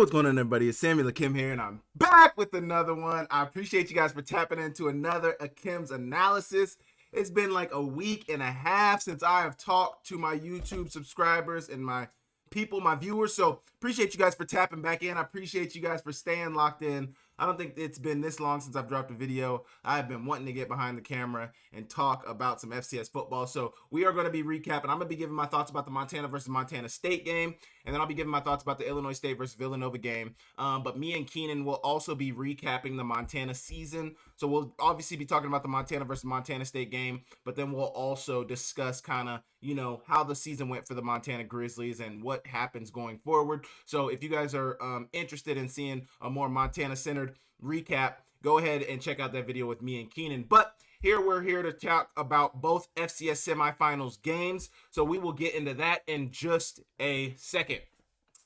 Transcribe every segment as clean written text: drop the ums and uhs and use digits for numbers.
What's going on, everybody? It's Samuel Akem here, and I'm back with another one. I appreciate you guys for tapping into another Akem's analysis. It's been like a week and a half since I have talked to my YouTube subscribers and my people, my viewers. So appreciate you guys for tapping back in. I appreciate you guys for staying locked in. I don't think it's been this long since I've dropped a video. I've been wanting to get behind the camera and talk about some FCS football. So we are going to be recapping. I'm going to be giving my thoughts about the Montana versus Montana State game, and then I'll be giving my thoughts about the Illinois State versus Villanova game. But me and Keenan will also be recapping the Montana season. So we'll obviously be talking about the Montana versus Montana State game, but then we'll also discuss kind of, how the season went for the Montana Grizzlies and what happens going forward. So if you guys are interested in seeing a more Montana-centered recap, go ahead and check out that video with me and Keenan. But we're here to talk about both FCS semifinals games. So we will get into that in just a second.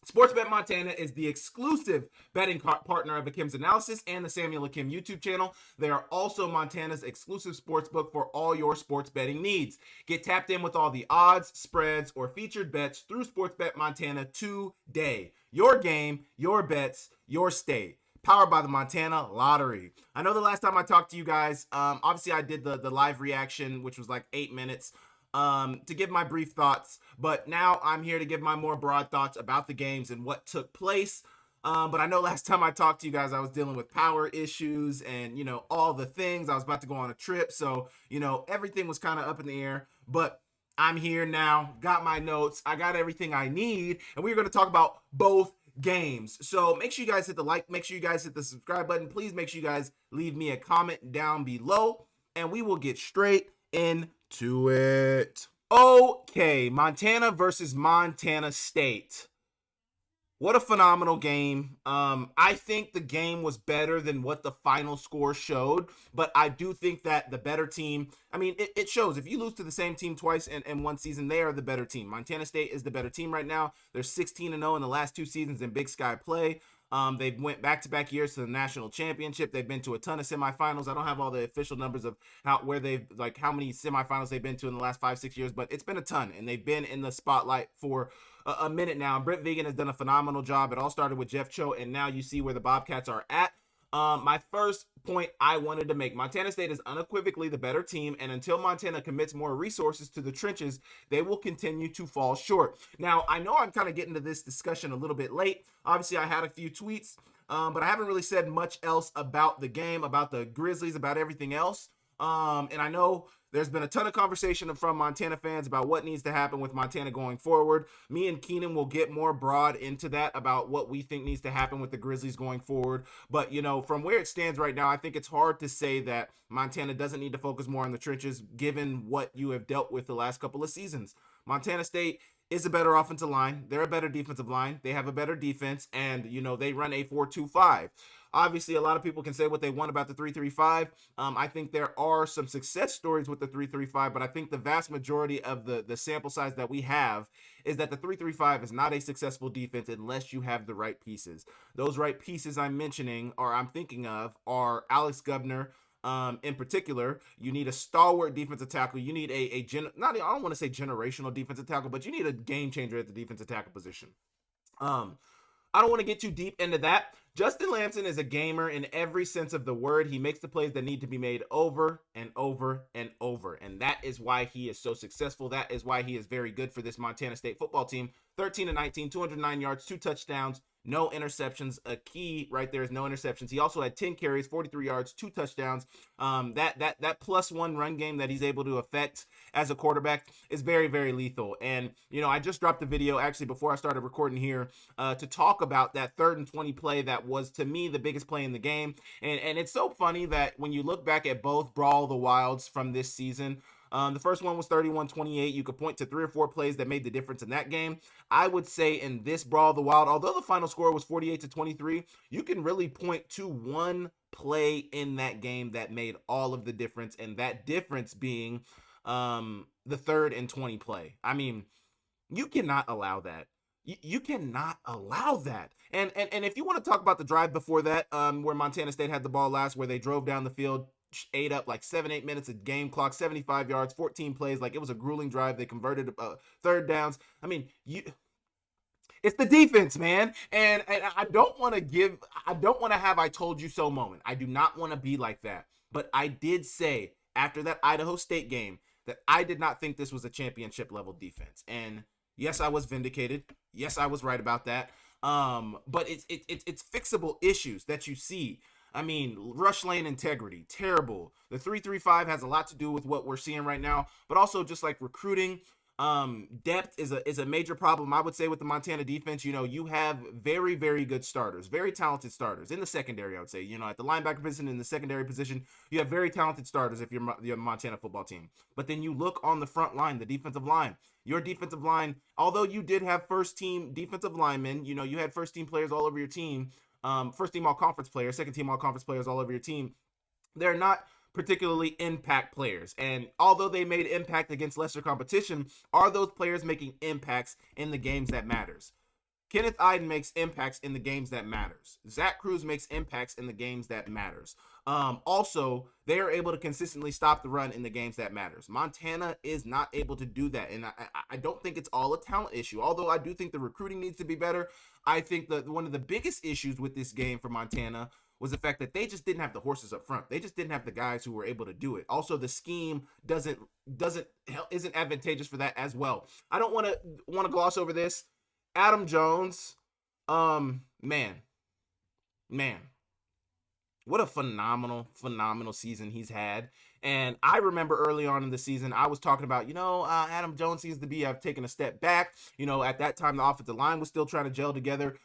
Sportsbet Montana is the exclusive betting partner of Akem's Analysis and the Samuel Akem YouTube channel. They are also Montana's exclusive sportsbook for all your sports betting needs. Get tapped in with all the odds, spreads, or featured bets through Sportsbet Montana today. Your game, your bets, your state. Powered by the Montana Lottery. I know the last time I talked to you guys, obviously I did the live reaction, which was like 8 minutes. To give my brief thoughts, but now I'm here to give my more broad thoughts about the games and what took place. But I know last time I talked to you guys, I was dealing with power issues and, all the things. I was about to go on a trip, so, everything was kind of up in the air. But I'm here now, got my notes, I got everything I need, and we're going to talk about both games. So make sure you guys hit the like, make sure you guys hit the subscribe button. Please make sure you guys leave me a comment down below, and we will get straight into it. Okay, Montana versus Montana State. What a phenomenal game. I think the game was better than what the final score showed, but I do think that the better team, it shows. If you lose to the same team twice in one season, they are the better team. Montana State is the better team right now. They're 16-0 in the last 2 seasons in Big Sky play. They've went back-to-back years to the national championship. They've been to a ton of semifinals. I don't have all the official numbers of how many semifinals they've been to in the last 5-6 years, but it's been a ton, and they've been in the spotlight for a minute now. Brent Vigen has done a phenomenal job. It all started with Jeff Cho, and now you see where the Bobcats are at. My first point I wanted to make, Montana State is unequivocally the better team, and until Montana commits more resources to the trenches, they will continue to fall short. Now, I know I'm kind of getting to this discussion a little bit late. Obviously, I had a few tweets, but I haven't really said much else about the game, about the Grizzlies, about everything else. And I know there's been a ton of conversation from Montana fans about what needs to happen with Montana going forward. Me and Keenan will get more broad into that about what we think needs to happen with the Grizzlies going forward. But, from where it stands right now, I think it's hard to say that Montana doesn't need to focus more on the trenches given what you have dealt with the last couple of seasons. Montana State is a better offensive line. They're a better defensive line. They have a better defense, and, they run a 4-2-5. Obviously, a lot of people can say what they want about the 3-3-5. I think there are some success stories with the 3-3-5, but I think the vast majority of the sample size that we have is that the 3-3-5 is not a successful defense unless you have the right pieces. Those right pieces I'm thinking of are Alex Gubner. In particular, you need a stalwart defensive tackle. You need I don't want to say generational defensive tackle, but you need a game changer at the defensive tackle position. I don't want to get too deep into that. Justin Lamson is a gamer in every sense of the word. He makes the plays that need to be made over and over and over. And that is why he is so successful. That is why he is very good for this Montana State football team. 13-19, 209 yards, 2 touchdowns, no interceptions. A key right there is no interceptions. He also had 10 carries, 43 yards, 2 touchdowns. That +1 run game that he's able to affect as a quarterback is very, very lethal. And, I just dropped a video actually before I started recording here to talk about that 3rd and 20 play that was, to me, the biggest play in the game. And it's so funny that when you look back at both Brawl of the Wilds from this season, the first one was 31-28. You could point to 3 or 4 plays that made the difference in that game. I would say in this Brawl of the Wild, although the final score was 48-23, you can really point to one play in that game that made all of the difference, and that difference being the 3rd and 20 play. You cannot allow that. You cannot allow that. And if you want to talk about the drive before that, where Montana State had the ball last, where they drove down the field, ate up like 7-8 minutes of game clock, 75 yards, 14 plays. Like, it was a grueling drive. They converted 3rd downs. It's the defense, man. And I don't want to have I told you so moment. I do not want to be like that. But I did say after that Idaho State game that I did not think this was a championship level defense. And yes, I was vindicated. Yes, I was right about that. But it's fixable issues that you see. I mean, rush lane integrity, terrible. The 3-3-5 has a lot to do with what we're seeing right now, but also just like recruiting. Depth is a major problem, I would say, with the Montana defense. You know, you have very, very good starters, very talented starters in the secondary. I would say, you know, at the linebacker position, in the secondary position, you have very talented starters if you're the Montana football team. But then you look on the front line, the defensive line. Your defensive line, although you did have first team defensive linemen, you know, you had first team players all over your team, first team all conference players, second team all conference players all over your team. They're not particularly impact players. And although they made impact against lesser competition, are those players making impacts in the games that matters? Kenneth Iden makes impacts in the games that matters. Zach Cruz makes impacts in the games that matters. Also, they are able to consistently stop the run in the games that matters. Montana is not able to do that, and I don't think it's all a talent issue. Although I do think the recruiting needs to be better. I think that one of the biggest issues with this game for Montana was the fact that they just didn't have the horses up front. They just didn't have the guys who were able to do it. Also, the scheme isn't advantageous for that as well. I don't want to gloss over this. Adam Jones, man, what a phenomenal season he's had. And I remember early on in the season, I was talking about, Adam Jones seems to have taken a step back. You know, at that time, the offensive line was still trying to gel together.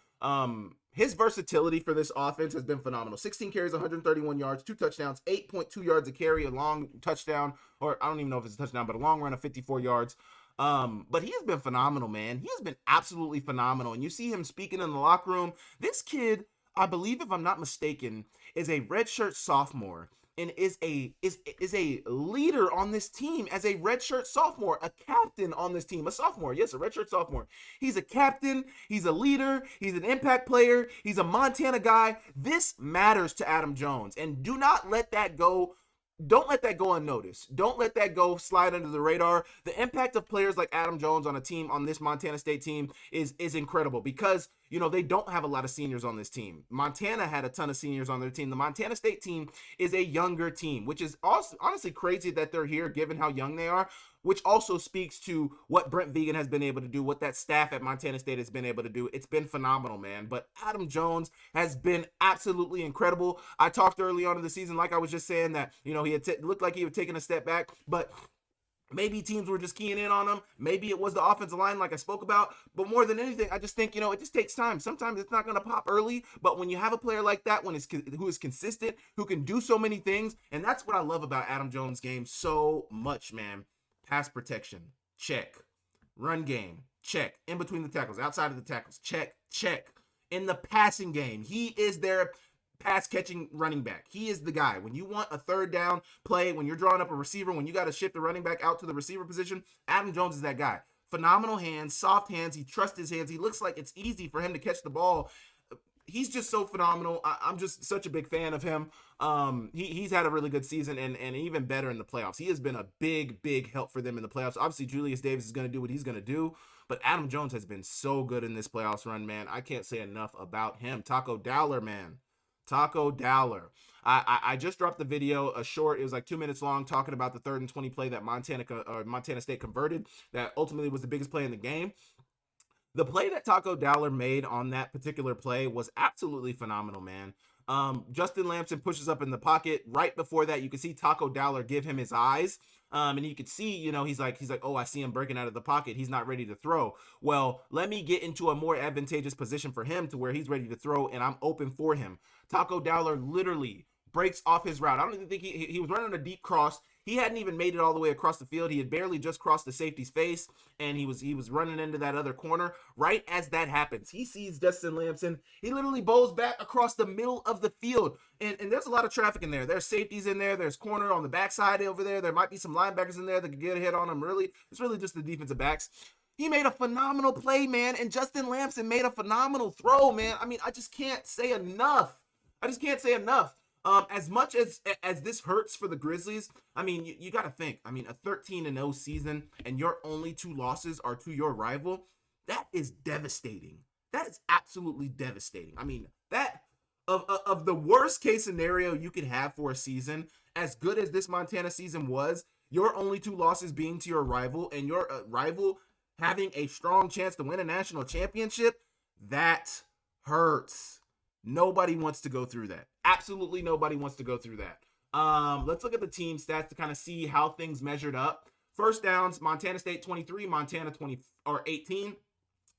His versatility for this offense has been phenomenal. 16 carries, 131 yards, 2 touchdowns, 8.2 yards a carry, a long touchdown, or I don't even know if it's a touchdown, but a long run of 54 yards. But he has been phenomenal, man. He has been absolutely phenomenal. And you see him speaking in the locker room. This kid, I believe, if I'm not mistaken, is a redshirt sophomore and is a leader on this team as a redshirt sophomore, a captain on this team, a sophomore. Yes, a redshirt sophomore. He's a captain. He's a leader. He's an impact player. He's a Montana guy. This matters to Adam Jones, and do not let that go. Don't let that go unnoticed. Don't let that go slide under the radar. The impact of players like Adam Jones on a team, on this Montana State team, is incredible because, they don't have a lot of seniors on this team. Montana had a ton of seniors on their team. The Montana State team is a younger team, which is also honestly crazy that they're here given how young they are, which also speaks to what Brent Vigen has been able to do, what that staff at Montana State has been able to do. It's been phenomenal, man. But Adam Jones has been absolutely incredible. I talked early on in the season, like I was just saying, that, he had looked like he had taken a step back, but maybe teams were just keying in on him. Maybe it was the offensive line like I spoke about. But more than anything, I just think, it just takes time. Sometimes it's not going to pop early. But when you have a player like that, who is consistent, who can do so many things, and that's what I love about Adam Jones' game so much, man. Pass protection, check. Run game, check. In between the tackles, outside of the tackles, check. In the passing game, he is their pass catching running back. He is the guy. When you want a third down play, when you're drawing up a receiver, when you got to shift the running back out to the receiver position, Adam Jones is that guy. Phenomenal hands, soft hands. He trusts his hands. He looks like it's easy for him to catch the ball. He's just so phenomenal. I'm just such a big fan of him. He's had a really good season and even better in the playoffs. He has been a big help for them in the playoffs. Obviously, Julius Davis is going to do what he's going to do, but Adam Jones has been so good in this playoffs run, man. I can't say enough about him. Taco Dowler, man. Taco Dowler. I just dropped the video, a short, it was like 2 minutes long, talking about the 3rd and 20 play that Montana State converted that ultimately was the biggest play in the game. The play that Taco Dowler made on that particular play was absolutely phenomenal, man. Justin Lamson pushes up in the pocket. Right before that, you can see Taco Dowler give him his eyes. And you could see, he's like, oh, I see him breaking out of the pocket. He's not ready to throw. Well, let me get into a more advantageous position for him to where he's ready to throw, and I'm open for him. Taco Dowler literally breaks off his route. I don't even think he was running a deep cross. He hadn't even made it all the way across the field. He had barely just crossed the safety's face, and he was running into that other corner. Right as that happens, he sees Justin Lamson. He literally bows back across the middle of the field, and there's a lot of traffic in there. There's safeties in there. There's corner on the backside over there. There might be some linebackers in there that could get a hit on him. Really, it's really just the defensive backs. He made a phenomenal play, man, and Justin Lamson made a phenomenal throw, man. I mean, I just can't say enough. As much as this hurts for the Grizzlies, I mean, you got to think. I mean, a 13-0 season and your only 2 losses are to your rival. That is devastating. That is absolutely devastating. I mean, that of the worst case scenario you could have for a season, as good as this Montana season was, your only two losses being to your rival and your rival having a strong chance to win a national championship, that hurts. Nobody wants to go through that. Absolutely nobody wants to go through that. Let's look at the team stats to kind of see how things measured up. First downs, Montana State 23, Montana 20 or 18.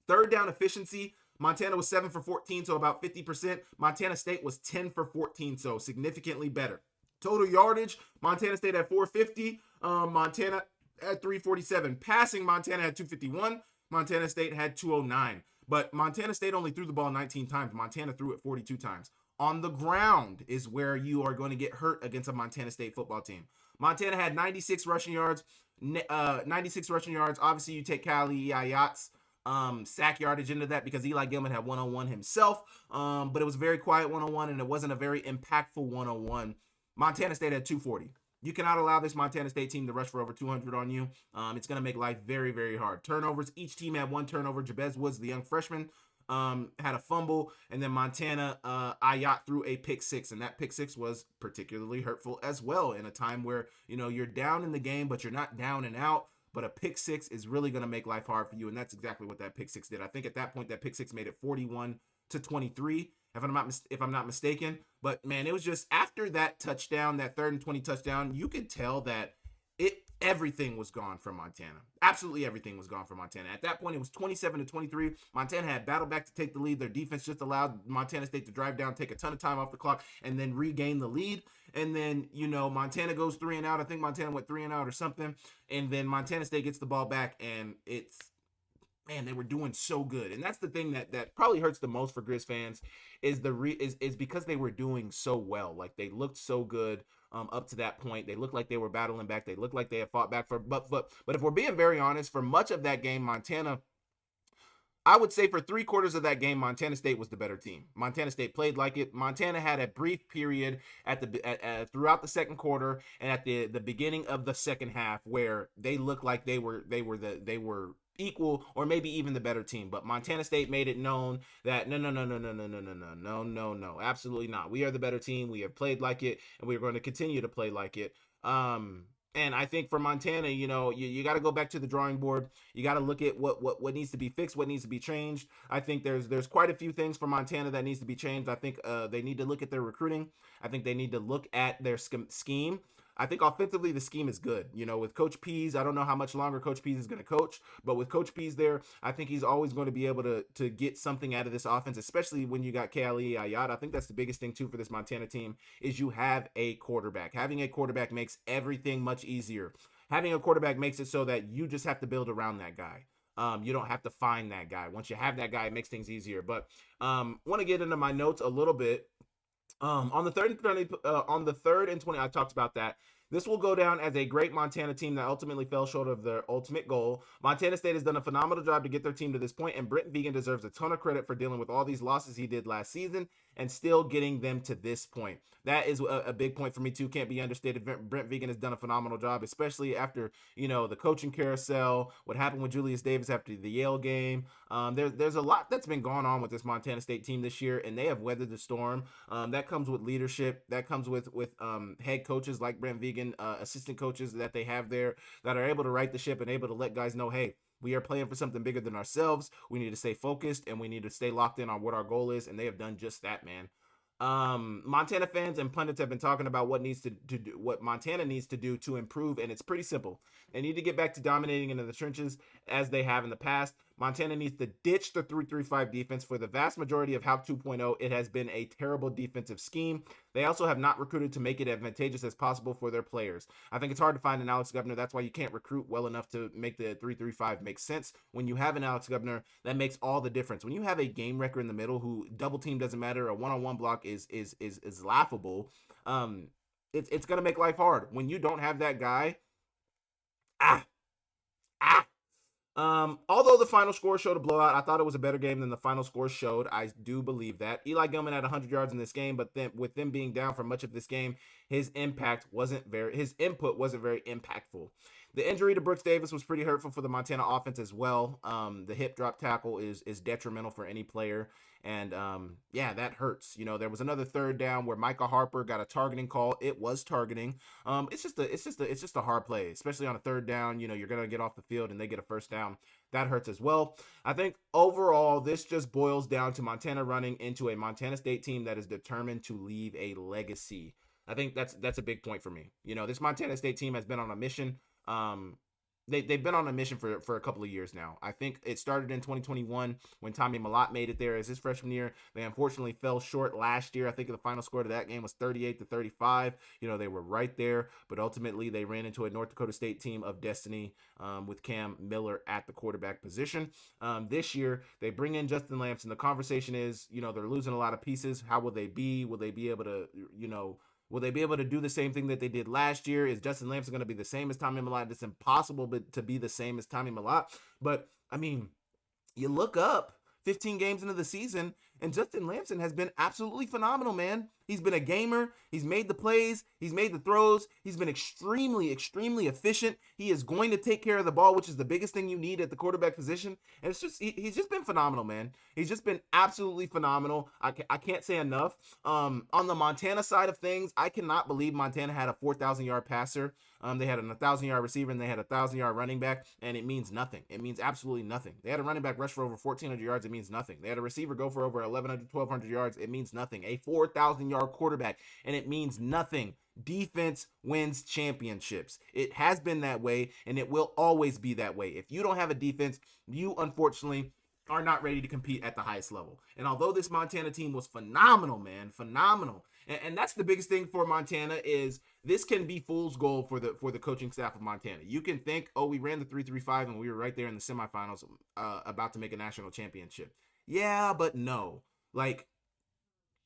Third down efficiency, Montana was 7 for 14, so about 50%. Montana State was 10 for 14, so significantly better. Total yardage, Montana State had 450. Montana had 347. Passing, Montana had 251. Montana State had 209. But Montana State only threw the ball 19 times. Montana threw it 42 times. On the ground is where you are going to get hurt against a Montana State football team. Montana had 96 rushing yards. 96 rushing yards. Obviously, you take Kali Ayat's sack yardage into that because Eli Gilman had one-on-one himself. But it was a very quiet one-on-one, and it wasn't a very impactful one-on-one. Montana State had 240. You cannot allow this Montana State team to rush for over 200 on you. It's going to make life very, very hard. Turnovers, each team had one turnover. Jabez Woods, the young freshman, had a fumble, and then Montana Ayat threw a pick six, and that pick six was particularly hurtful as well in a time where, you know, you're down in the game, but you're not down and out. But a pick six is really going to make life hard for you, and that's exactly what that pick six did. I think at that point, that pick six made it 41-23, if I'm not mistaken. But man, it was just after that touchdown, that 3rd and 20 touchdown, you could tell that everything was gone from Montana. Absolutely everything was gone from Montana. At that point, it was 27-23. Montana had battled back to take the lead. Their defense just allowed Montana State to drive down, take a ton of time off the clock, and then regain the lead. And then, you know, Montana goes 3 and out. I think Montana went 3 and out or something. And then Montana State gets the ball back, and it's, man, they were doing so good. And that's the thing that probably hurts the most for Grizz fans is because they were doing so well. Like, they looked so good up to that point. They looked like they were battling back. They looked like they had fought back but if we're being very honest, for much of that game, Montana, I would say for 3/4 of that game, Montana State was the better team. Montana State played like it. Montana had a brief period throughout the second quarter and at the beginning of the second half where they looked like they were equal or maybe even the better team. But Montana State made it known that no, absolutely not. We are the better team. We have played like it, and we are going to continue to play like it. And I think for Montana, you know, you got to go back to the drawing board. You got to look at what needs to be fixed, what needs to be changed. I think there's quite a few things for Montana that needs to be changed. I think they need to look at their recruiting. I think they need to look at their scheme. I think offensively the scheme is good. You know, with Coach Pease, I don't know how much longer Coach Pease is going to coach, but with Coach Pease there, I think he's always going to be able to get something out of this offense, especially when you got Kali Ayat. I think that's the biggest thing too for this Montana team is you have a quarterback. Having a quarterback makes everything much easier. Having a quarterback makes it so that you just have to build around that guy. You don't have to find that guy. Once you have that guy, it makes things easier. But want to get into my notes a little bit. On the 3rd and 20, I talked about that. This will go down as a great Montana team that ultimately fell short of their ultimate goal. Montana State has done a phenomenal job to get their team to this point, and Brent Vigen deserves a ton of credit for dealing with all these losses he did last season and still getting them to this point. That is a big point for me too. Can't be understated. Brent Vigen has done a phenomenal job, especially after, you know, the coaching carousel, what happened with Julius Davis after the Yale game. There's a lot that's been going on with this Montana State team this year, and they have weathered the storm. That comes with leadership. That comes with head coaches like Brent Vigen, assistant coaches that they have there that are able to right the ship and able to let guys know, hey, we are playing for something bigger than ourselves. We need to stay focused and we need to stay locked in on what our goal is. And they have done just that, man. Montana fans and pundits have been talking about what Montana needs to do to improve, and it's pretty simple. They need to get back to dominating into the trenches as they have in the past. Montana needs to ditch the 3-3-5 defense. For the vast majority of Hauck 2.0, it has been a terrible defensive scheme. They also have not recruited to make it advantageous as possible for their players. I think it's hard to find an Alex Governor. That's why you can't recruit well enough to make the 3-3-5 make sense. When you have an Alex Governor, that makes all the difference. When you have a game wrecker in the middle who double team doesn't matter, a one-on-one block is laughable. It's gonna make life hard. When you don't have that guy, although the final score showed a blowout, I thought it was a better game than the final score showed. I do believe that. Eli Gilman had 100 yards in this game, but then with them being down for much of this game, his input wasn't very impactful. The injury to Brooks Davis was pretty hurtful for the Montana offense as well. The hip drop tackle is detrimental for any player, and yeah, that hurts. There was another third down where Micah Harper got a targeting call. It was targeting. It's just a hard play, especially on a third down. You're gonna get off the field and they get a first down. That hurts as well. I think overall, this just boils down to Montana running into a Montana State team that is determined to leave a legacy. I think that's a big point for me. This Montana State team has been on a mission. Um, they've been on a mission for a couple of years now. I think it started in 2021 when Tommy Mellott made it there as his freshman year. They unfortunately fell short last year. I think the final score to that game was 38-35. They were right there, but ultimately they ran into a North Dakota State team of destiny with Cam Miller at the quarterback position. This year they bring in Justin Lamson. The conversation is, they're losing a lot of pieces. How will they be? Will they be able to, will they be able to do the same thing that they did last year? Is Justin Lamson going to be the same as Tommy Mellott? It's impossible to be the same as Tommy Mellott. But, I mean, you look up 15 games into the season, and Justin Lamson has been absolutely phenomenal, man. He's been a gamer. He's made the plays. He's made the throws. He's been extremely, extremely efficient. He is going to take care of the ball, which is the biggest thing you need at the quarterback position. And he's just been phenomenal, man. He's just been absolutely phenomenal. I can't say enough. On the Montana side of things, I cannot believe Montana had a 4,000-yard passer. They had a 1,000-yard receiver, and they had a 1,000-yard running back, and it means nothing. It means absolutely nothing. They had a running back rush for over 1,400 yards. It means nothing. They had a receiver go for over 1,100, 1,200 yards. It means nothing. A 4,000-yard quarterback, and it means nothing. Defense wins championships. It has been that way, and it will always be that way. If you don't have a defense, you unfortunately are not ready to compete at the highest level. And although this Montana team was phenomenal, man, phenomenal, and that's the biggest thing for Montana is this can be fool's gold for the coaching staff of Montana. You can think, oh, we ran the 3-3-5 and we were right there in the semifinals about to make a national championship. Yeah, but no.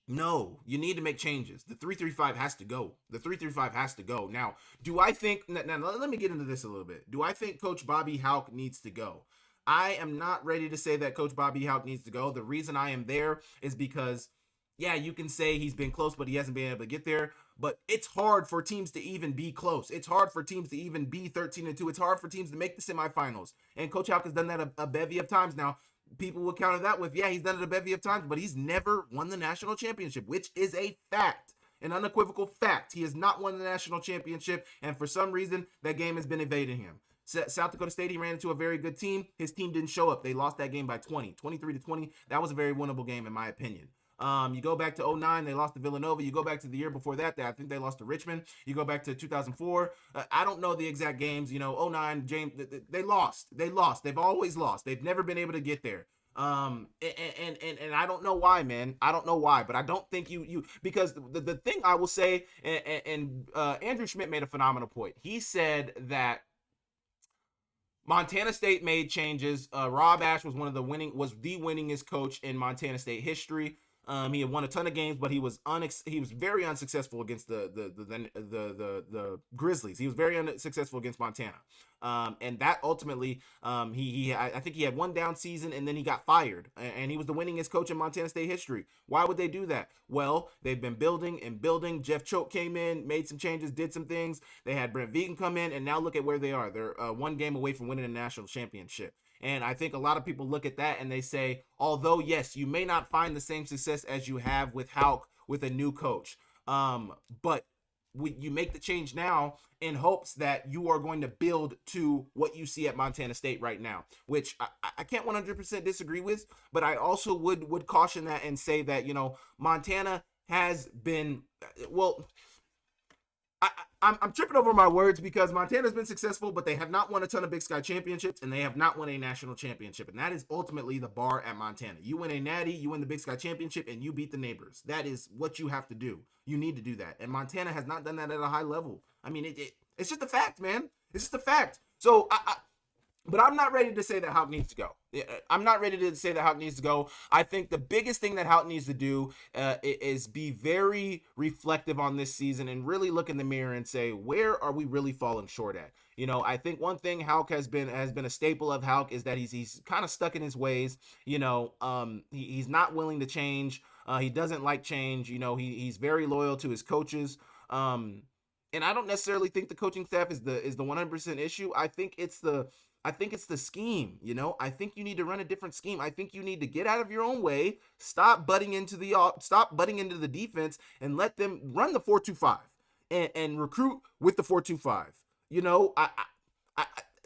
No, you need to make changes. The 3-3-5 has to go. The 3-3-5 has to go. Now, do I think, now let me get into this a little bit. Do I think Coach Bobby Hauck needs to go? I am not ready to say that Coach Bobby Hauck needs to go. The reason I am there is because, yeah, you can say he's been close, but he hasn't been able to get there. But it's hard for teams to even be close. It's hard for teams to even be 13-2. It's hard for teams to make the semifinals. And Coach Hauck has done that a bevy of times now. People will counter that with, yeah, he's done it a bevy of times, but he's never won the national championship, which is a fact, an unequivocal fact. He has not won the national championship, and for some reason, that game has been evading him. South Dakota State, he ran into a very good team. His team didn't show up. They lost that game by 23-20. That was a very winnable game, in my opinion. You go back to 2009, they lost to Villanova. You go back to the year before that, I think they lost to Richmond. You go back to 2004. I don't know the exact games. 2009, James, they lost. They've always lost. They've never been able to get there. And I don't know why, man. I don't know why, but I don't think because the thing I will say, and Andrew Schmidt made a phenomenal point. He said that Montana State made changes. Rob Ash was the winningest coach in Montana State history. He had won a ton of games, but he was very unsuccessful against the Grizzlies. He was very unsuccessful against Montana. And that ultimately, I think he had one down season and then he got fired. And he was the winningest coach in Montana State history. Why would they do that? Well, they've been building and building. Jeff Choate came in, made some changes, did some things. They had Brent Vegan come in, and now look at where they are. They're one game away from winning a national championship. And I think a lot of people look at that and they say, although, yes, you may not find the same success as you have with Hauck with a new coach, but you make the change now in hopes that you are going to build to what you see at Montana State right now, which I can't 100% disagree with, but I also would caution that and say that, Montana has been, well, I'm tripping over my words because Montana's been successful, but they have not won a ton of Big Sky championships, and they have not won a national championship. And that is ultimately the bar at Montana. You win a natty, you win the Big Sky championship, and you beat the neighbors. That is what you have to do. You need to do that. And Montana has not done that at a high level. I mean, it's just a fact, man. It's just a fact. So but I'm not ready to say that Hauck needs to go. I'm not ready to say that Hauck needs to go. I think the biggest thing that Hauck needs to do is be very reflective on this season and really look in the mirror and say, where are we really falling short at? I think one thing Hauck has been a staple of Hauck is that he's kind of stuck in his ways. He's not willing to change. He doesn't like change. He's very loyal to his coaches. And I don't necessarily think the coaching staff is the 100% issue. I think it's the scheme, you know. I think you need to run a different scheme. I think you need to get out of your own way, stop butting into the defense, and let them run the 4-2-5 and recruit with the 4-2-5. You know, I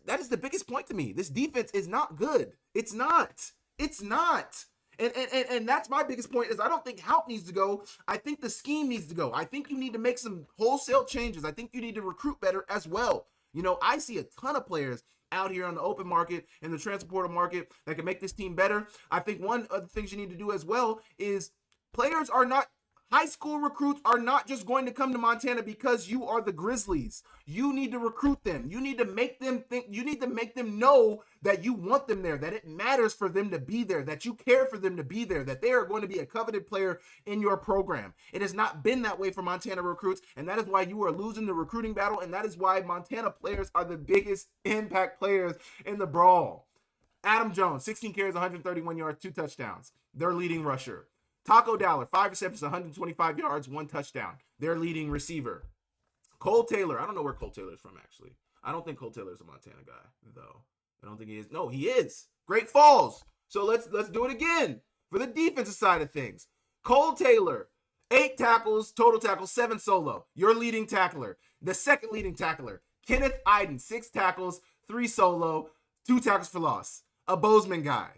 that is the biggest point to me. This defense is not good. It's not. It's not. And that's my biggest point is I don't think Haupt needs to go. I think the scheme needs to go. I think you need to make some wholesale changes. I think you need to recruit better as well. You know, I see a ton of players out here on the open market and the transfer portal market that can make this team better. I think one of the things you need to do as well is high school recruits are not just going to come to Montana because you are the Grizzlies. You need to recruit them. You need to make them think, you need to make them know that you want them there, that it matters for them to be there, that you care for them to be there, that they are going to be a coveted player in your program. It has not been that way for Montana recruits, and that is why you are losing the recruiting battle, and that is why Montana players are the biggest impact players in the brawl. Adam Jones, 16 carries, 131 yards, 2 touchdowns. Their leading rusher. Taco Dowler, 5 receptions, 125 yards, 1 touchdown. Their leading receiver. Cole Taylor. I don't know where Cole Taylor is from, actually. I don't think Cole Taylor is a Montana guy, though. I don't think he is. No, he is. Great Falls. So let's do it again for the defensive side of things. Cole Taylor, 8 tackles, total tackles, 7 solo. Your leading tackler. The second leading tackler, Kenneth Iden, 6 tackles, 3 solo, 2 tackles for loss. A Bozeman guy.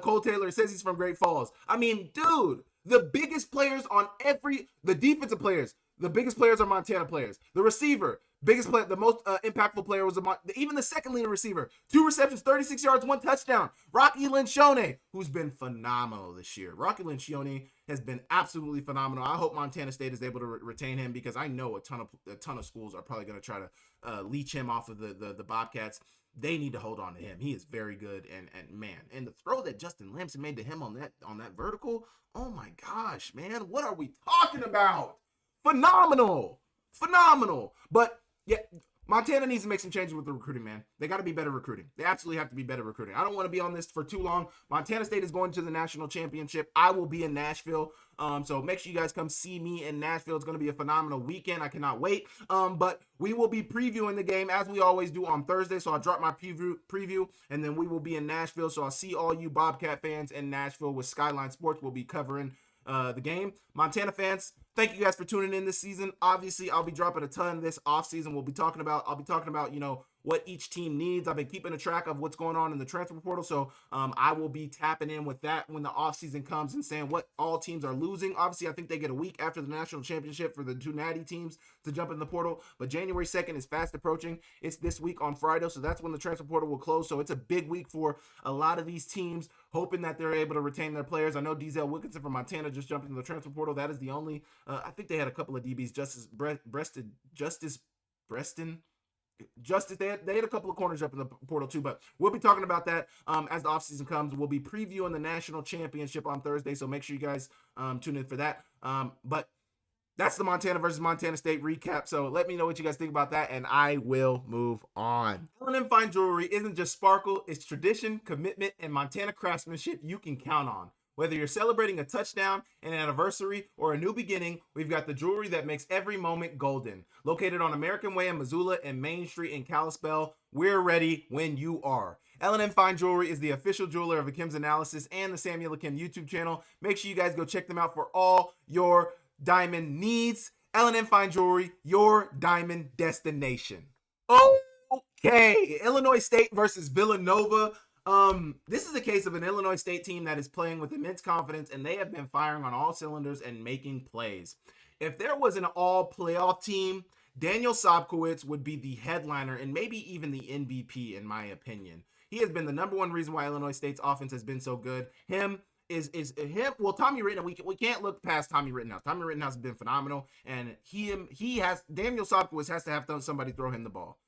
Cole Taylor says he's from Great Falls. I mean, dude, the biggest players on the defensive players, the biggest players are Montana players. The receiver, biggest player, the most impactful player was even the second leading receiver. 2 receptions, 36 yards, 1 touchdown. Rocky Lencioni, who's been phenomenal this year. Rocky Lencioni has been absolutely phenomenal. I hope Montana State is able to retain him because I know a ton of schools are probably going to try to leech him off of the Bobcats. They need to hold on to him. He is very good, and man, and the throw that Justin Lamson made to him on that vertical, oh my gosh, man, what are we talking about? Phenomenal. But yeah, Montana needs to make some changes with the recruiting, man. They got to be better recruiting. They absolutely have to be better recruiting. I don't want to be on this for too long. Montana State is going to the national championship. I will be in Nashville. So make sure you guys come see me in Nashville. It's going to be a phenomenal weekend. I cannot wait. But we will be previewing the game as we always do on Thursday. So I'll drop my preview, and then we will be in Nashville. So I'll see all you Bobcat fans in Nashville with Skyline Sports. We'll be covering the game. Montana fans, thank you guys for tuning in this season. Obviously, I'll be dropping a ton this offseason. I'll be talking about, you know, what each team needs. I've been keeping a track of what's going on in the transfer portal. So I will be tapping in with that when the offseason comes and saying what all teams are losing. Obviously, I think they get a week after the national championship for the 2 natty teams to jump in the portal. But January 2nd is fast approaching. It's this week on Friday. So that's when the transfer portal will close. So it's a big week for a lot of these teams, hoping that they're able to retain their players. I know Dezell Wilkinson from Montana just jumped into the transfer portal. That is the only, I think they had a couple of DBs, Justice, they had a couple of corners up in the portal too, but we'll be talking about that as the offseason comes. We'll be previewing the national championship on Thursday, so make sure you guys tune in for that. But that's the Montana versus Montana State recap. So let me know what you guys think about that, and I will move on. L&M Fine Jewelry isn't just sparkle, it's tradition, commitment, and Montana craftsmanship you can count on. Whether you're celebrating a touchdown, an anniversary, or a new beginning, we've got the jewelry that makes every moment golden. Located on American Way in Missoula and Main Street in Kalispell, we're ready when you are. L&M Fine Jewelry is the official jeweler of Akem's Analysis and the Samuel Akem YouTube channel. Make sure you guys go check them out for all your diamond needs. L&M Fine Jewelry, your diamond destination. Okay, Illinois State versus Villanova. This is a case of an Illinois State team that is playing with immense confidence, and they have been firing on all cylinders and making plays. If there was an all-playoff team, Daniel Sobkowitz would be the headliner and maybe even the MVP, in my opinion. He has been the number one reason why Illinois State's offense has been so good. Tommy Rittenhouse, we can't look past Tommy Rittenhouse. Tommy Rittenhouse has been phenomenal, and Daniel Sobkowitz has to have somebody throw him the ball.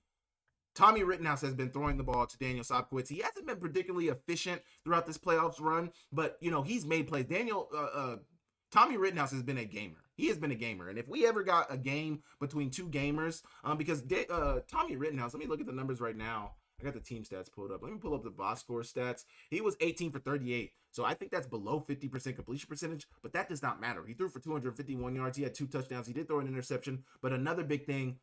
Tommy Rittenhouse has been throwing the ball to Daniel Sobkowitz. He hasn't been particularly efficient throughout this playoffs run, but, you know, he's made plays. Tommy Rittenhouse has been a gamer. He has been a gamer. And if we ever got a game between two gamers, because Tommy Rittenhouse, let me look at the numbers right now. I got the team stats pulled up. Let me pull up the box score stats. He was 18 for 38. So I think that's below 50% completion percentage, but that does not matter. He threw for 251 yards. He had 2 touchdowns. He did throw an interception, but another big thing,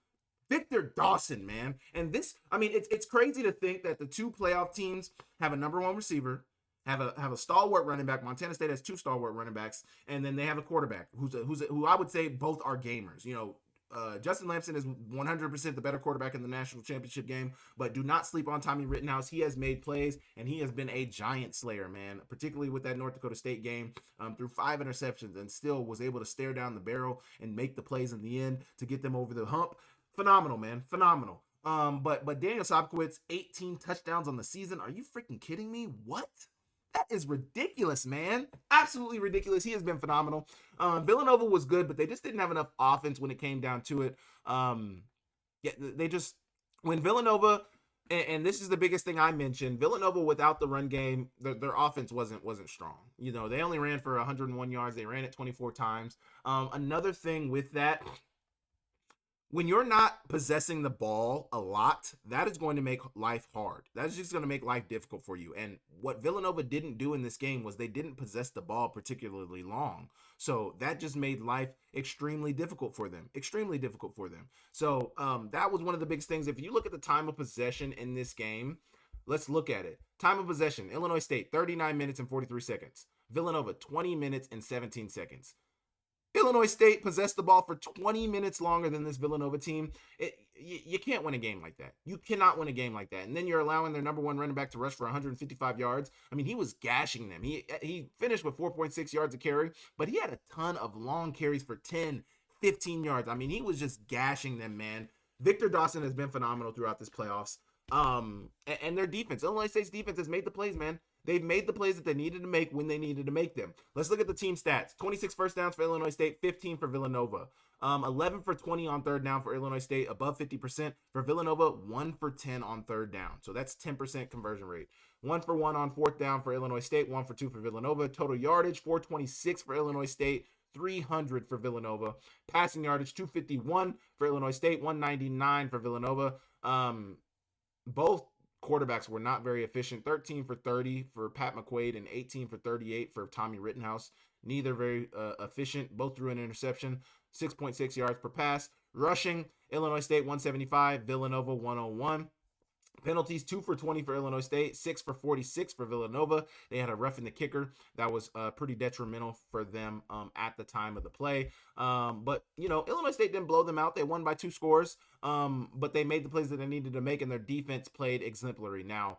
Victor Dawson, man. And this, I mean, it's crazy to think that the 2 playoff teams have a number 1 receiver, have a stalwart running back. Montana State has 2 stalwart running backs, and then they have a quarterback who I would say both are gamers. You know, Justin Lamson is 100% the better quarterback in the national championship game, but do not sleep on Tommy Rittenhouse. He has made plays, and he has been a giant slayer, man, particularly with that North Dakota State game. Threw 5 interceptions and still was able to stare down the barrel and make the plays in the end to get them over the hump. Phenomenal, man. Phenomenal. But Daniel Sobkowitz, 18 touchdowns on the season. Are you freaking kidding me? What? That is ridiculous, man. Absolutely ridiculous. He has been phenomenal. Villanova was good, but they just didn't have enough offense when it came down to it. Yeah, they just, when Villanova, and this is the biggest thing I mentioned, Villanova without the run game, their offense wasn't strong. You know, they only ran for 101 yards. They ran it 24 times. Another thing with that, when you're not possessing the ball a lot, that is going to make life hard. That is just going to make life difficult for you. And what Villanova didn't do in this game was they didn't possess the ball particularly long. So that just made life extremely difficult for them. Extremely difficult for them. So that was one of the biggest things. If you look at the time of possession in this game, let's look at it. Time of possession, Illinois State, 39 minutes and 43 seconds. Villanova, 20 minutes and 17 seconds. Illinois State possessed the ball for 20 minutes longer than this Villanova team. You can't win a game like that. You cannot win a game like that. And then you're allowing their number 1 running back to rush for 155 yards. I mean, he was gashing them. He finished with 4.6 yards a carry, but he had a ton of long carries for 10, 15 yards. I mean, he was just gashing them, man. Victor Dawson has been phenomenal throughout this playoffs. And their defense, Illinois State's defense has made the plays, man. They've made the plays that they needed to make when they needed to make them. Let's look at the team stats. 26 first downs for Illinois State, 15 for Villanova. 11 for 20 on third down for Illinois State, above 50%. For Villanova, 1 for 10 on third down. So that's 10% conversion rate. 1 for 1 on fourth down for Illinois State, 1 for 2 for Villanova. Total yardage, 426 for Illinois State, 300 for Villanova. Passing yardage, 251 for Illinois State, 199 for Villanova. Both quarterbacks were not very efficient. 13 for 30 for Pat McQuaid and 18 for 38 for Tommy Rittenhouse. Neither very efficient. Both threw an interception. 6.6 yards per pass. Rushing, Illinois State 175, Villanova 101. Penalties, 2 for 20 for Illinois State, 6 for 46 for Villanova. They had a roughing the kicker that was pretty detrimental for them at the time of the play. But, you know, Illinois State didn't blow them out. They won by 2 scores, but they made the plays that they needed to make, and their defense played exemplary. Now,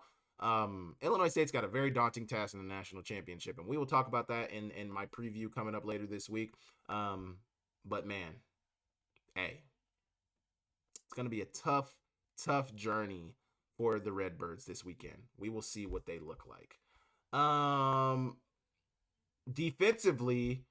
Illinois State's got a very daunting task in the national championship, and we will talk about that in my preview coming up later this week. But, man, hey, it's going to be a tough journey for the Redbirds this weekend. We will see what they look like. Defensively,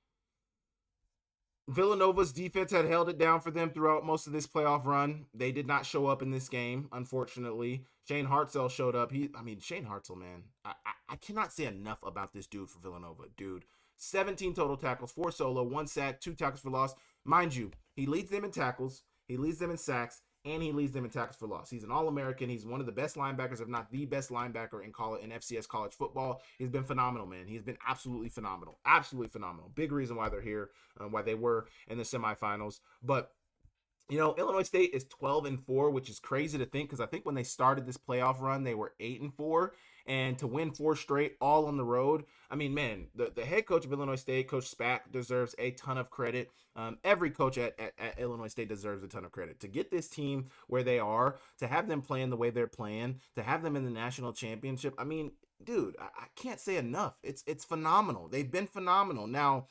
Villanova's defense had held it down for them throughout most of this playoff run. They did not show up in this game, unfortunately. Shane Hartzell showed up. Shane Hartzell, man. I cannot say enough about this dude for Villanova. Dude, 17 total tackles, 4 solo, 1 sack, 2 tackles for loss. Mind you, he leads them in tackles, he leads them in sacks, and he leads them in tackles for loss. He's an All-American. He's one of the best linebackers, if not the best linebacker in FCS college football. He's been phenomenal, man. He's been absolutely phenomenal. Absolutely phenomenal. Big reason why they're here, why they were in the semifinals. But, you know, Illinois State is 12-4, which is crazy to think, because I think when they started this playoff run, they were 8-4. And to win 4 straight, all on the road, I mean, man, the head coach of Illinois State, Coach Spack, deserves a ton of credit. Every coach at Illinois State deserves a ton of credit. To get this team where they are, to have them playing the way they're playing, to have them in the national championship, I mean, dude, I can't say enough. It's phenomenal. They've been phenomenal. Now,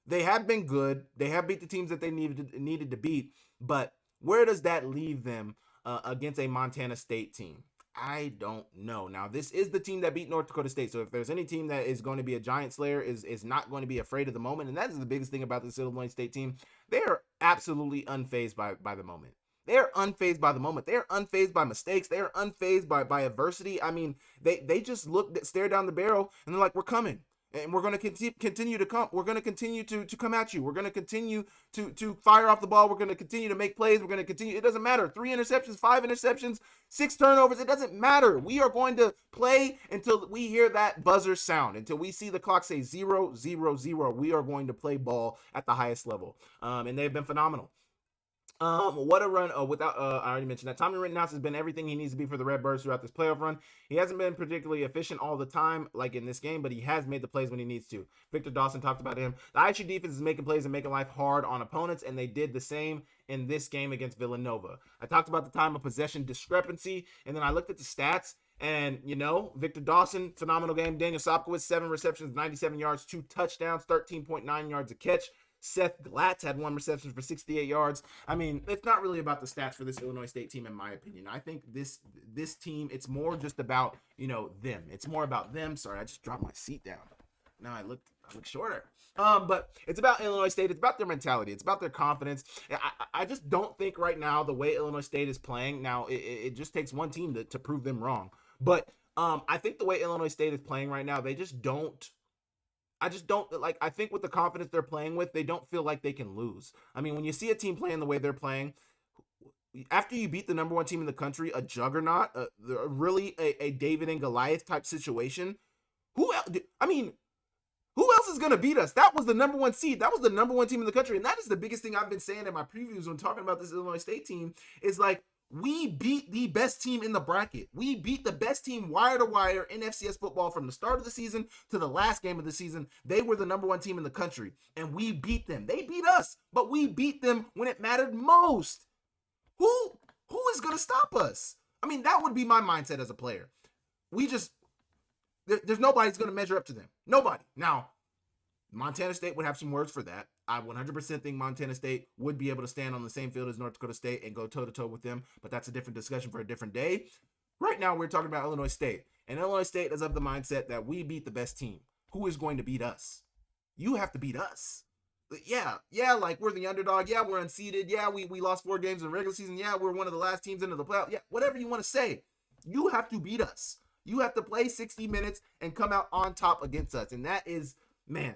they have been good. They have beat the teams that they needed to beat. But where does that leave them against a Montana State team? I don't know. Now, this is the team that beat North Dakota State. So if there's any team that is going to be a giant slayer, is not going to be afraid of the moment. And that is the biggest thing about this Illinois State team. They are absolutely unfazed by the moment. They are unfazed by the moment. They are unfazed by mistakes. They are unfazed by adversity. I mean, they just stare down the barrel and they're like, we're coming. And we're going to continue to come. We're going to continue to come at you. We're going to continue to fire off the ball. We're going to continue to make plays. We're going to continue. It doesn't matter. 3 interceptions, 5 interceptions, 6 turnovers. It doesn't matter. We are going to play until we hear that buzzer sound, until we see the clock say 0, 0, 0. We are going to play ball at the highest level. And they've been phenomenal. What a run. I already mentioned that Tommy Rittenhouse has been everything he needs to be for the Redbirds throughout this playoff run. He hasn't been particularly efficient all the time, like in this game, but he has made the plays when he needs to. Victor Dawson talked about him. The ISU defense is making plays and making life hard on opponents, and they did the same in this game against Villanova. I talked about the time of possession discrepancy, and then I looked at the stats, and, Victor Dawson, phenomenal game. Daniel Sopkowitz, 7 receptions, 97 yards, 2 touchdowns, 13.9 yards a catch. Seth Glatz had 1 reception for 68 yards. I mean, it's not really about the stats for this Illinois State team, in my opinion. I think this team, it's more just about, them. It's more about them. Sorry, I just dropped my seat down. Now I look shorter. But it's about Illinois State. It's about their mentality. It's about their confidence. I just don't think right now the way Illinois State is playing, now it just takes one team to prove them wrong. But I think the way Illinois State is playing right now, they just don't. I think with the confidence they're playing with, they don't feel like they can lose. I mean, when you see a team playing the way they're playing, after you beat the number 1 team in the country, a juggernaut, really a David and Goliath type situation, who else is going to beat us? That was the number 1 seed. That was the number 1 team in the country. And that is the biggest thing I've been saying in my previews when talking about this Illinois State team is like, we beat the best team in the bracket. We beat the best team wire to wire in FCS football from the start of the season to the last game of the season. They were the number 1 team in the country, and we beat them. They beat us, but we beat them when it mattered most. Who is going to stop us? I mean, that would be my mindset as a player. There's nobody who's going to measure up to them. Nobody. Now, Montana State would have some words for that. I 100% think Montana State would be able to stand on the same field as North Dakota State and go toe-to-toe with them, but that's a different discussion for a different day. Right now, we're talking about Illinois State, and Illinois State is of the mindset that we beat the best team. Who is going to beat us? You have to beat us. Yeah, like we're the underdog. Yeah, we're unseeded. Yeah, we lost 4 games in the regular season. Yeah, we're one of the last teams into the playoff. Yeah, whatever you want to say. You have to beat us. You have to play 60 minutes and come out on top against us, and that is, man,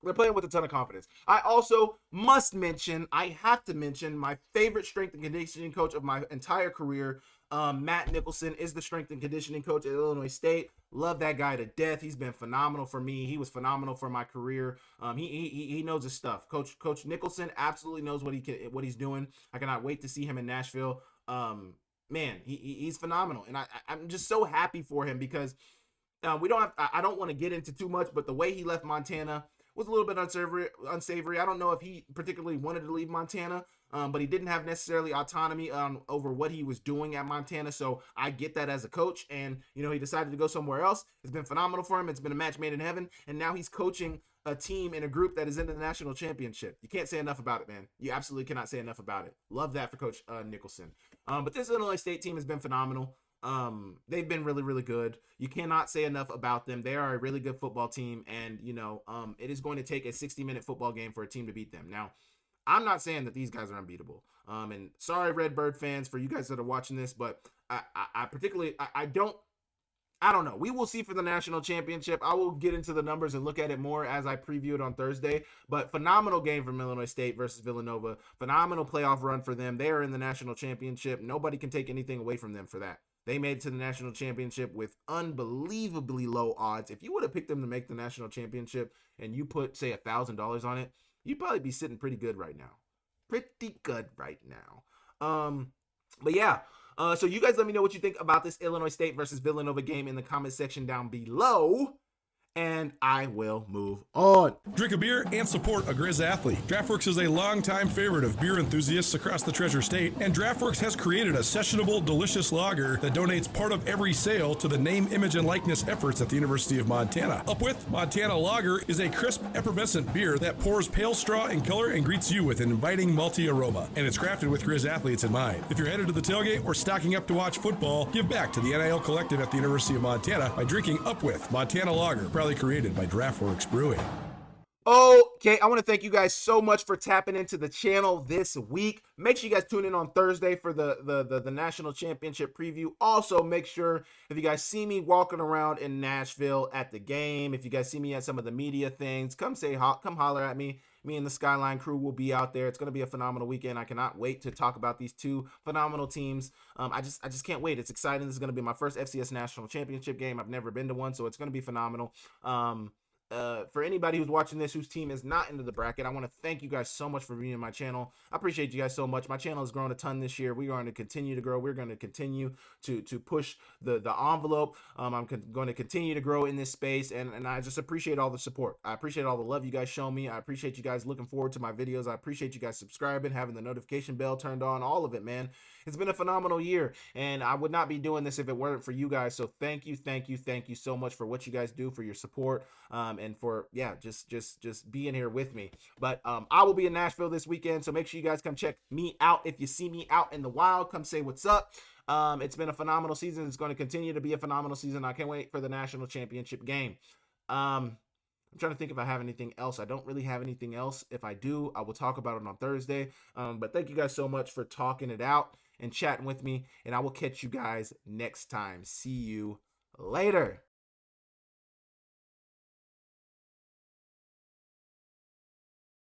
we're playing with a ton of confidence. I also have to mention my favorite strength and conditioning coach of my entire career. Matt Nicholson is the strength and conditioning coach at Illinois State. Love that guy to death. He's been phenomenal for me. He was phenomenal for my career. He knows his stuff. Coach Nicholson absolutely knows what he's doing. I cannot wait to see him in Nashville. Man, he's phenomenal, and I'm just so happy for him because I don't want to get into too much, but the way he left Montana was a little bit unsavory. I don't know if he particularly wanted to leave Montana, but he didn't have necessarily autonomy over what he was doing at Montana. So I get that as a coach, and he decided to go somewhere else. It's been phenomenal for him. It's been a match made in heaven, and now he's coaching a team in a group that is in the national championship. You can't say enough about it, man. You absolutely cannot say enough about it. Love that for Coach Nicholson. But this Illinois State team has been phenomenal. They've been really, really good. You cannot say enough about them. They are a really good football team, and it is going to take a 60-minute football game for a team to beat them. Now, I'm not saying that these guys are unbeatable. And sorry, Redbird fans, for you guys that are watching this, but I don't know. We will see for the national championship. I will get into the numbers and look at it more as I preview it on Thursday. But phenomenal game from Illinois State versus Villanova. Phenomenal playoff run for them. They are in the national championship. Nobody can take anything away from them for that. They made it to the national championship with unbelievably low odds. If you would have picked them to make the national championship and you put, say, $1,000 on it, you'd probably be sitting pretty good right now. But yeah. So you guys let me know what you think about this Illinois State versus Villanova game in the comment section down below. And I will move on. Drink a beer and support a Grizz athlete. DraftWorks is a longtime favorite of beer enthusiasts across the Treasure State, and DraftWorks has created a sessionable, delicious lager that donates part of every sale to the name, image, and likeness efforts at the University of Montana. Up with Montana Lager is a crisp, effervescent beer that pours pale straw in color and greets you with an inviting malty aroma. And it's crafted with Grizz athletes in mind. If you're headed to the tailgate or stocking up to watch football, give back to the NIL Collective at the University of Montana by drinking Up with Montana Lager, proudly created by DraftWorks Brewing. Okay, I want to thank you guys so much for tapping into the channel this week. Make sure you guys tune in on Thursday for the national championship preview. Also, make sure if you guys see me walking around in Nashville at the game, if you guys see me at some of the media things, come holler at me. Me and the Skyline crew will be out there. It's going to be a phenomenal weekend. I cannot wait to talk about these two phenomenal teams. I just can't wait. It's exciting. This is going to be my first FCS national championship game. I've never been to one, so it's going to be phenomenal. For anybody who's watching this whose team is not into the bracket, I want to thank you guys so much for being in my channel. I appreciate you guys so much. My channel has grown a ton this year. We're going to continue to grow. We're going to continue to push the envelope. I'm going to continue to grow in this space, and I just appreciate all the support. I appreciate all the love you guys show me. I appreciate you guys looking forward to my videos. I appreciate you guys subscribing, having the notification bell turned on, all of it, man. It's been a phenomenal year, and I would not be doing this if it weren't for you guys. So thank you so much for what you guys do, for your support, and for just being here with me. But I will be in Nashville this weekend, so make sure you guys come check me out. If you see me out in the wild, come say what's up. It's been a phenomenal season. It's going to continue to be a phenomenal season. I can't wait for the national championship game. I'm trying to think if I have anything else. I don't really have anything else. If I do, I will talk about it on Thursday. But thank you guys so much for talking it out and chatting with me, and I will catch you guys next time. See you later.